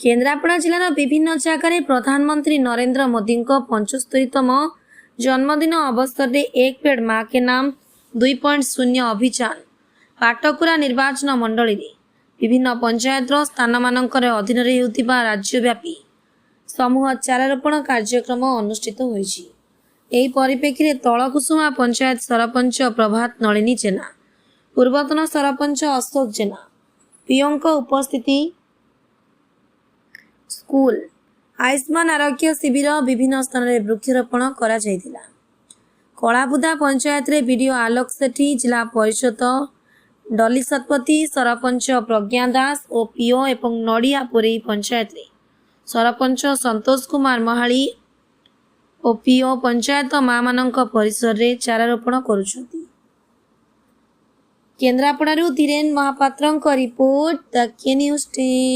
केन्द्रापड़ा जिलार विभिन्न जगह प्रधानमंत्री नरेंद्र मोदी 75तम जन्मदिन अवसर में एक पेड़ माँ के नाम 2.0 अभियान पाटकुरा निर्वाचन मंडली रे विभिन्न पंचायत स्थान मानकर अधीन होता राज्यव्यापी समूह चारारोपण कार्यक्रम अनुष्ठित होईछि। एही परिप्रेक्षी तलकुसुमा पंचायत सरपंच प्रभात नलिनी जेना पूर्वतन सरपंच अशोक जेना पीओं उपस्थिति स्कूल आयुष्मान आरोग्य शिविर विभिन्न स्थान में वृक्षरोपण करा जायतिला। कलाबुदा पंचायत रे वीडियो आलोक सेठी जिला परिषद डली शतपथी सरपंच प्रज्ञा दास और पीओ एवं नड़ियापुरी पंचायत रे सरपंच संतोष कुमार महाली और पीओ पंचायत माँ मानक परिसर रे चारारोपण करुछंती। केन्द्रापड़ारू धीरेन महापात्रଙ୍କ रिपोर्ट द के न्यूज टीम।